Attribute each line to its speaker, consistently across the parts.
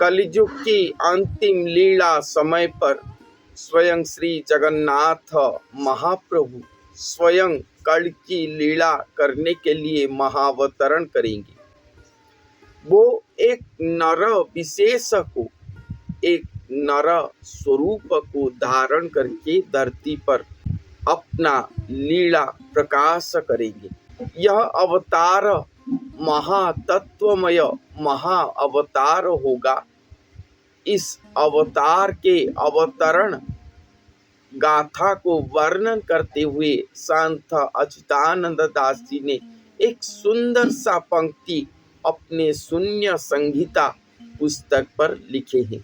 Speaker 1: कलियुग की अंतिम लीला समय पर स्वयं श्री जगन्नाथ महाप्रभु स्वयं कल की लीला करने के लिए महावतरण करेंगे। वो एक नर विशेष को, एक नर स्वरूप को धारण करके धरती पर अपना लीला प्रकाश करेंगे। यह अवतार महातत्वमय महा अवतार होगा। इस अवतार के अवतरण गाथा को वर्णन करते हुए संत अच्युतानंद दास जी ने एक सुंदर सा पंक्ति अपने शून्य संहिता पुस्तक पर लिखे हैं।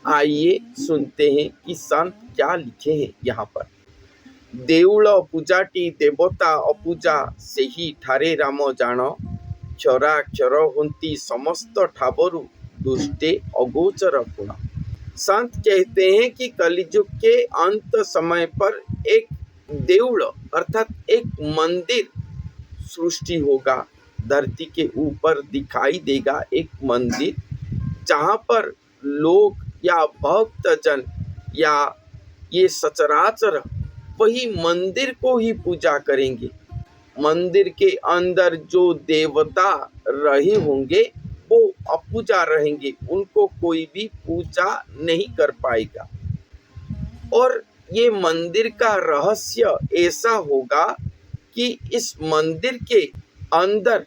Speaker 1: आइए सुनते हैं कि संत क्या लिखे हैं यहाँ पर। देउल पूजाटी देवता अपूजा सेही ठारे राम जान, क्षरा क्षर हुंती समस्त ठाबरु दुष्टे अगोचर गुण। संत कहते हैं कि कलियुग के अंत समय पर एक देउल अर्थात एक मंदिर सृष्टि होगा। धरती के ऊपर दिखाई देगा एक मंदिर, जहाँ पर लोग या भक्तजन या ये सचराचर वही मंदिर को ही पूजा करेंगे। मंदिर के अंदर जो देवता रहे होंगे वो अपूजा रहेंगे, उनको कोई भी पूजा नहीं कर पाएगा। और ये मंदिर का रहस्य ऐसा होगा कि इस मंदिर के अंदर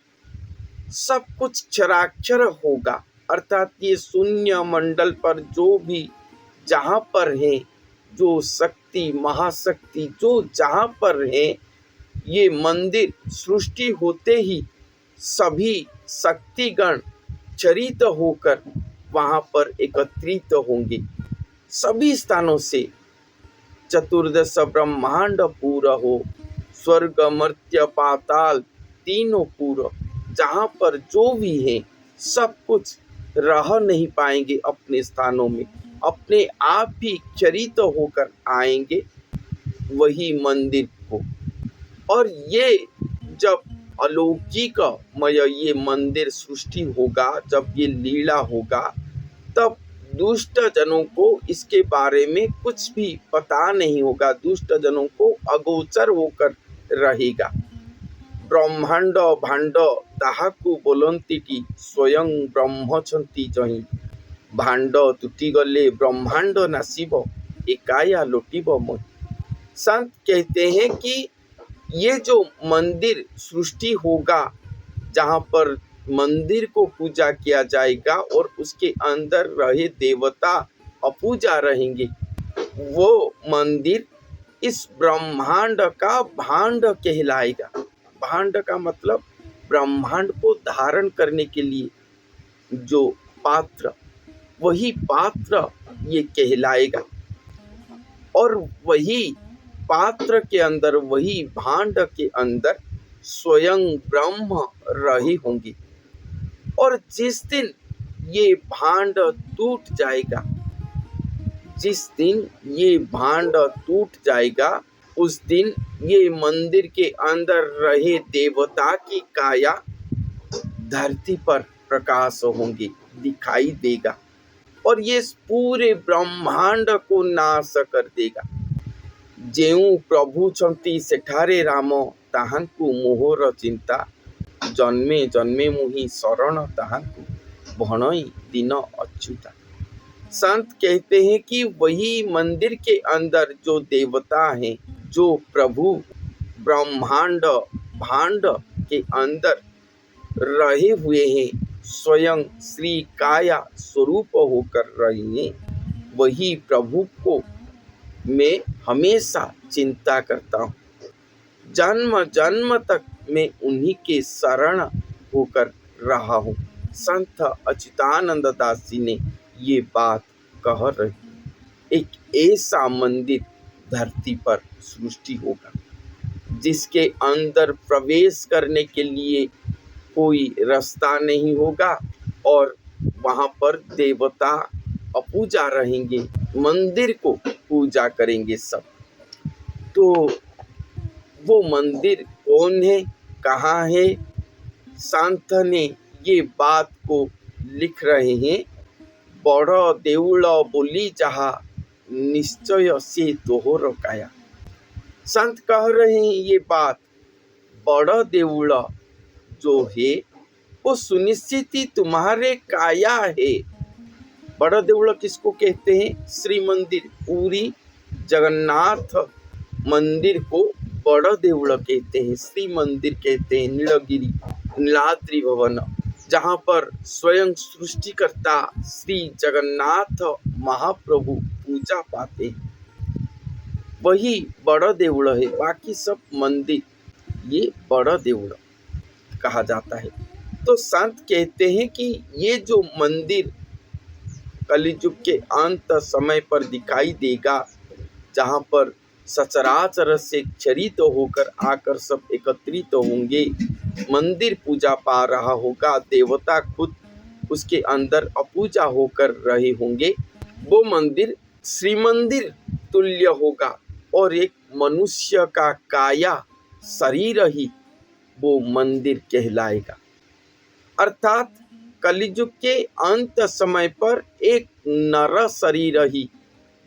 Speaker 1: सब कुछ क्षराक्षर होगा, अर्थात ये शून्य मंडल पर जो भी जहाँ पर है, जो शक्ति महाशक्ति जो जहाँ पर है, ये मंदिर सृष्टि होते ही सभी शक्तिगण चरित होकर वहाँ पर एकत्रित होंगे। सभी स्थानों से चतुर्दश ब्रह्मांड पूरा हो, स्वर्ग मर्त्य पाताल तीनों पूरा, जहाँ पर जो भी है सब कुछ रह नहीं पाएंगे अपने स्थानों में, अपने आप ही चरित होकर आएंगे वही मंदिर को। और ये जब अलौकिकमय ये मंदिर सृष्टि होगा, जब ये लीला होगा, तब दुष्ट जनों को इसके बारे में कुछ भी पता नहीं होगा, दुष्ट जनों को अगोचर होकर रहेगा। ब्रह्मांड भांड ताहाकु बोलंती स्वयं ब्रह्म छंती जही, भांड तुटी गले ब्रह्मांड नासिब एकाया लोटिब मोहि। संत कहते हैं कि ये जो मंदिर सृष्टि होगा, जहाँ पर मंदिर को पूजा किया जाएगा और उसके अंदर रहे देवता अपूजा रहेंगे, वो मंदिर इस ब्रह्मांड का भांड कहलाएगा। भांड का मतलब ब्रह्मांड को धारण करने के लिए जो पात्र, वही पात्र ये कहलाएगा। और वही पात्र के अंदर, वही भांड के अंदर स्वयं ब्रह्म रहे होंगे। और जिस दिन ये भांड टूट जाएगा, जिस दिन ये भांड टूट जाएगा, उस दिन ये मंदिर के अंदर रहे देवता की काया धरती पर प्रकाश होंगे, दिखाई देगा, और ये पूरे ब्रह्मांड को नाश कर देगा। जेऊ प्रभु छंती सेठारे राम, ताहांकु मोहर चिंता, जन्मे जन्मे मुहि शरण ताहांकु भणई दिन अच्युता। संत कहते हैं कि वही मंदिर के अंदर जो देवता हैं, जो प्रभु ब्रह्मांड भांड के अंदर रहे हुए हैं, स्वयं श्री काया स्वरूप होकर रहे हैं, वही प्रभु को मैं हमेशा चिंता करता हूँ। जन्म जन्म तक मैं उन्हीं के शरण होकर रहा हूँ। संत अच्युतानंद दास जी ने ये बात कह रही। एक ऐसा मंदिर धरती पर सृष्टि होगा, जिसके अंदर प्रवेश करने के लिए कोई रास्ता नहीं होगा, और वहाँ पर देवता अपूजा रहेंगे, मंदिर को पूजा करेंगे सब। तो वो मंदिर कौन है, कहाँ है? संत ने ये बात को लिख रहे हैं। बड़ देउल बोली जहा निश्चय से तोहर काया। संत कह रहे हैं ये बात, बड़ देउल जो है वो सुनिश्चित ही तुम्हारे काया है। बड़ देउल किसको कहते हैं? श्री मंदिर, पूरी जगन्नाथ मंदिर को बड़ देउल कहते हैं, श्री मंदिर कहते हैं। नीलगिरी नीलाद्रि भवन, जहाँ पर स्वयं सृष्टिकर्ता श्री जगन्नाथ महाप्रभु पूजा पाते हैं, वही बड़ देउल है। बाकी सब मंदिर ये बड़ देउल कहा जाता है। तो संत कहते हैं कि ये जो मंदिर कलियुग के अंत समय पर दिखाई देगा, जहाँ पर सचराचर से क्षरित होकर आकर सब एकत्रित होंगे, मंदिर पूजा पा रहा होगा, देवता खुद उसके अंदर अपूजा होकर रहे होंगे, वो मंदिर श्री मंदिर तुल्य होगा और एक मनुष्य का काया शरीर ही वो मंदिर कहलाएगा। अर्थात कलियुग के अंत समय पर एक नर शरीर ही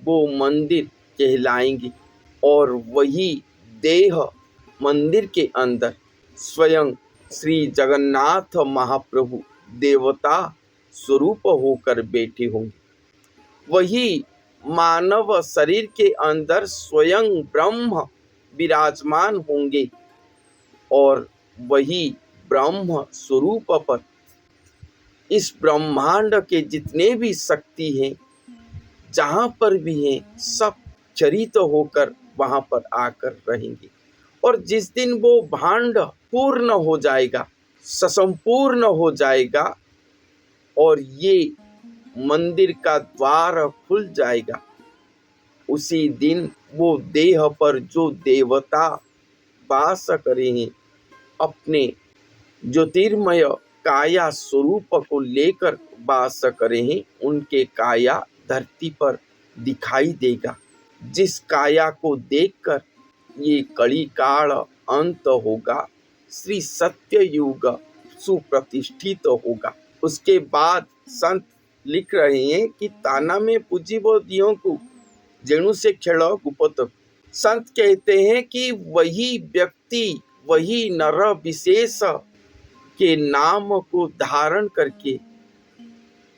Speaker 1: वो मंदिर कहलाएंगे और वही देह मंदिर के अंदर स्वयं श्री जगन्नाथ महाप्रभु देवता स्वरूप होकर बैठे होंगे। वही मानव शरीर के अंदर स्वयं ब्रह्म विराजमान होंगे और वही ब्रह्म स्वरूप पर इस ब्रह्मांड के जितने भी शक्ति हैं, जहाँ पर भी हैं, सब चरित होकर वहाँ पर आकर रहेंगे। और जिस दिन वो भांड पूर्ण हो जाएगा, ससंपूर्ण हो जाएगा और ये मंदिर का द्वार खुल जाएगा, उसी दिन वो देह पर जो देवता वास करे हैं, अपने ज्योतिर्मय काया स्वरूप को लेकर वास करे हैं, उनके काया धरती पर दिखाई देगा। जिस काया को देखकर ये कली काल अंत होगा, श्री सत्य युग सुप्रतिष्ठित होगा। उसके बाद संत लिख रहे हैं कि ताना में पूजिबो दियों को जेणु से खेल गुपत। संत कहते हैं कि वही व्यक्ति, वही नर विशेष के नाम को धारण करके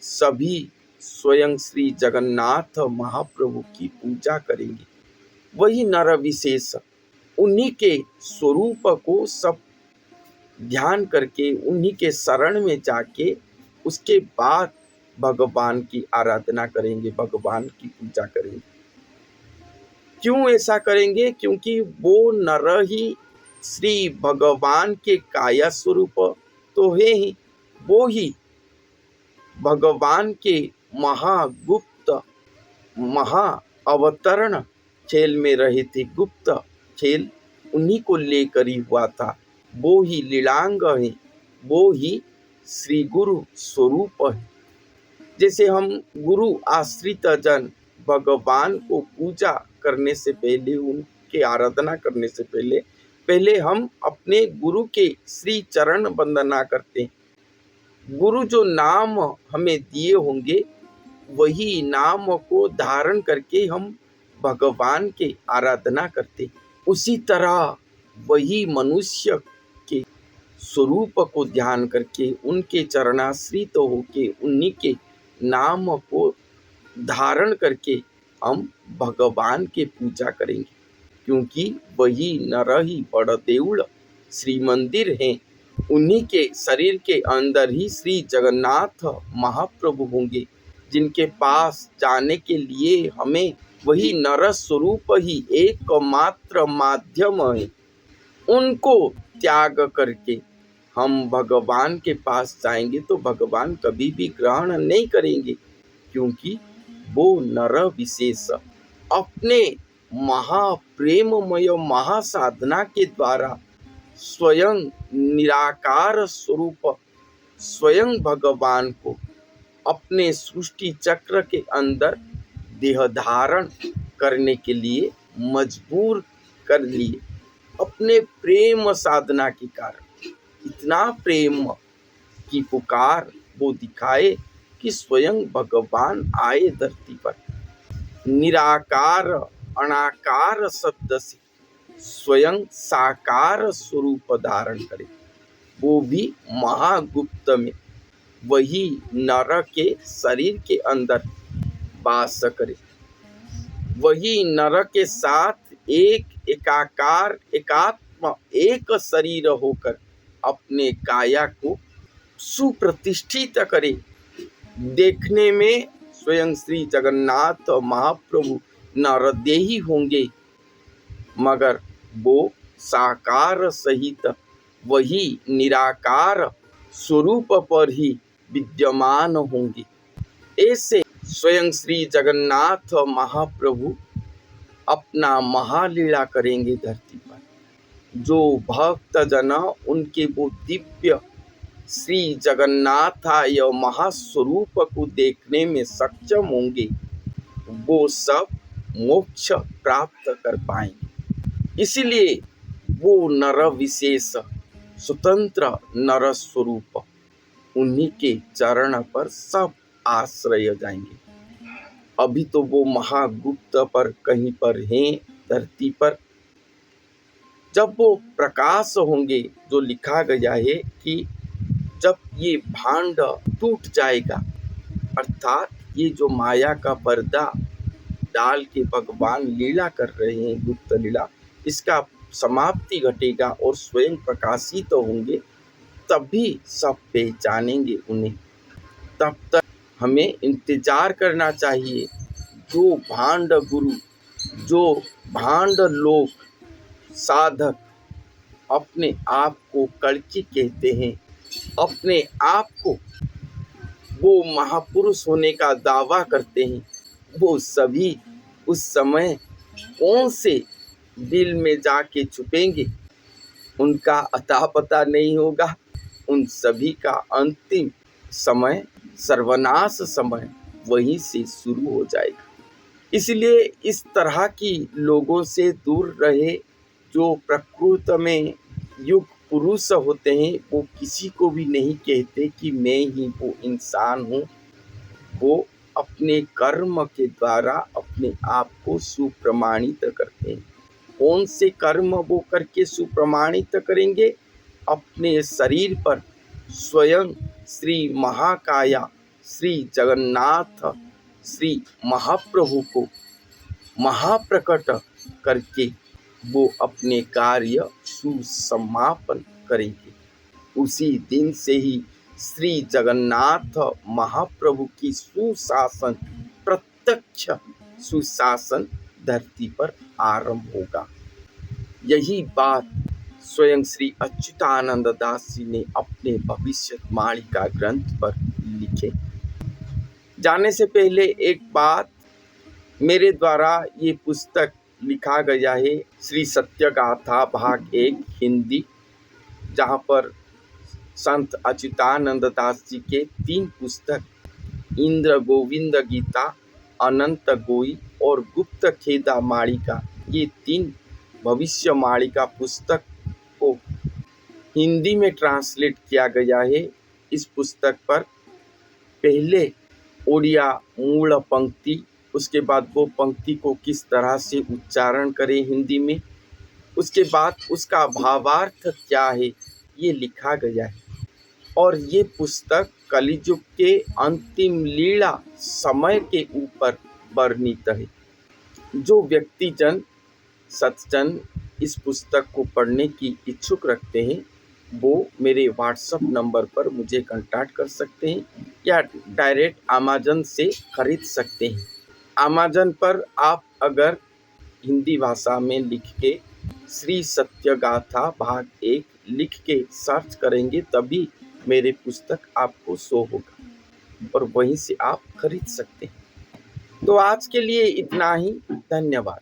Speaker 1: सभी स्वयं श्री जगन्नाथ महाप्रभु की पूजा करेंगे। वही नर विशेष, उन्हीं के स्वरूप को सब ध्यान करके उन्हीं के शरण में जाके उसके बाद भगवान की आराधना करेंगे, भगवान की पूजा करेंगे। क्यों ऐसा करेंगे? क्योंकि वो नर ही श्री भगवान के काया स्वरूप तो है ही, वो ही भगवान के महागुप्त महा अवतरण खेल में रहे थे। गुप्त खेल उन्हीं को लेकर ही हुआ था। वो ही लीलांग है, वो ही श्री गुरु स्वरूप है। जैसे हम गुरु आश्रित जन भगवान को पूजा करने से पहले, उनके आराधना करने से पहले हम अपने गुरु के श्री चरण वंदना करते हैं। गुरु जो नाम हमें दिए होंगे, वही नाम को धारण करके हम भगवान के आराधना करते। उसी तरह वही मनुष्य के स्वरूप को ध्यान करके उनके चरणाश्रित होके उन्हीं के नाम को धारण करके हम भगवान के पूजा करेंगे। क्योंकि वही नर ही बड़ देउल श्री मंदिर हैं, उन्हीं के शरीर के अंदर ही श्री जगन्नाथ महाप्रभु होंगे, जिनके पास जाने के लिए हमें वही नर स्वरूप ही एकमात्र माध्यम है। उनको त्याग करके हम भगवान के पास जाएंगे तो भगवान कभी भी ग्रहण नहीं करेंगे, क्योंकि वो नर विशेष अपने महाप्रेममय महासाधना के द्वारा स्वयं निराकार स्वरूप स्वयं भगवान को अपने सृष्टि चक्र के अंदर देह धारण करने के लिए मजबूर कर लिए। अपने प्रेम साधना के कारण इतना प्रेम की पुकार वो दिखाए कि स्वयं भगवान आए धरती पर, निराकार अनाकार शब्द से स्वयं साकार स्वरूप धारण करे, वो भी महागुप्त में, वही नर के शरीर के अंदर वास करे, वही नर के साथ एकाकार एकात्म एक शरीर होकर अपने काया को सुप्रतिष्ठित करे। देखने में स्वयं श्री जगन्नाथ महाप्रभु नरदेही होंगे, मगर वो साकार सहित वही निराकार स्वरूप पर ही विद्यमान होंगे। ऐसे स्वयं श्री जगन्नाथ महाप्रभु अपना महालीला करेंगे धरती पर। जो भक्त जन उनके वो दिव्य श्री जगन्नाथाय महास्वरूप को देखने में सक्षम होंगे, वो सब मोक्ष प्राप्त कर पाएंगे। इसलिए वो नर विशेष स्वतंत्र नर स्वरूप, उन्हीं के चरण पर सब आश्रय जाएंगे। अभी तो वो महागुप्त पर कहीं पर हैं धरती पर। जब वो प्रकाश होंगे, जो लिखा गया है कि जब ये भांड टूट जाएगा, अर्थात ये जो माया का पर्दा डाल के भगवान लीला कर रहे हैं, गुप्त लीला, इसका समाप्ति घटेगा और स्वयं प्रकाशित तो होंगे, तभी सब पहचानेंगे उन्हें। तब तक हमें इंतजार करना चाहिए। जो भांड गुरु, जो भांड लोक साधक अपने आप को कड़की कहते हैं, अपने आप को वो महापुरुष होने का दावा करते हैं, वो सभी उस समय कौन से दिल में जाके छुपेंगे, उनका अता पता नहीं होगा। उन सभी का अंतिम समय, सर्वनाश समय वहीं से शुरू हो जाएगा। इसलिए इस तरह की लोगों से दूर रहे। जो प्रकृति में युग पुरुष होते हैं, वो किसी को भी नहीं कहते कि मैं ही वो इंसान हूँ। वो अपने कर्म के द्वारा अपने आप को सुप्रमाणित करते हैं। कौन से कर्म वो करके सुप्रमाणित करेंगे? अपने शरीर पर स्वयं श्री महाकाया श्री जगन्नाथ श्री महाप्रभु को महाप्रकट करके वो अपने कार्य सुसमापन करेंगे। उसी दिन से ही श्री जगन्नाथ महाप्रभु की सुशासन, प्रत्यक्ष सुशासन धरती पर आरंभ होगा। यही बात स्वयं श्री अच्युतानंद दास जी ने अपने भविष्यवाणी ग्रंथ पर लिखे। जाने से पहले एक बात, मेरे द्वारा ये पुस्तक लिखा गया है श्री सत्य गाथा भाग 1 हिंदी, जहाँ पर संत अच्युतानंद दास जी के 3 पुस्तक इंद्र गोविंद गीता, अनंत गोई और गुप्त खेदा मालिका, ये 3 भविष्य मालिका पुस्तक को हिंदी में ट्रांसलेट किया गया है। इस पुस्तक पर पहले ओडिया मूल पंक्ति, उसके बाद वो पंक्ति को किस तरह से उच्चारण करें हिंदी में, उसके बाद उसका भावार्थ क्या है, ये लिखा गया है। और ये पुस्तक कलियुग के अंतिम लीला समय के ऊपर वर्णित है। जो व्यक्तिजन सज्जन इस पुस्तक को पढ़ने की इच्छुक रखते हैं, वो मेरे व्हाट्सएप नंबर पर मुझे कांटेक्ट कर सकते हैं या डायरेक्ट अमेज़न से खरीद सकते हैं। अमेज़न पर आप अगर हिंदी भाषा में लिख के श्री सत्य गाथा भाग 1 लिख के सर्च करेंगे, तभी मेरे पुस्तक आपको शो होगा और वहीं से आप खरीद सकते हैं। तो आज के लिए इतना ही। धन्यवाद।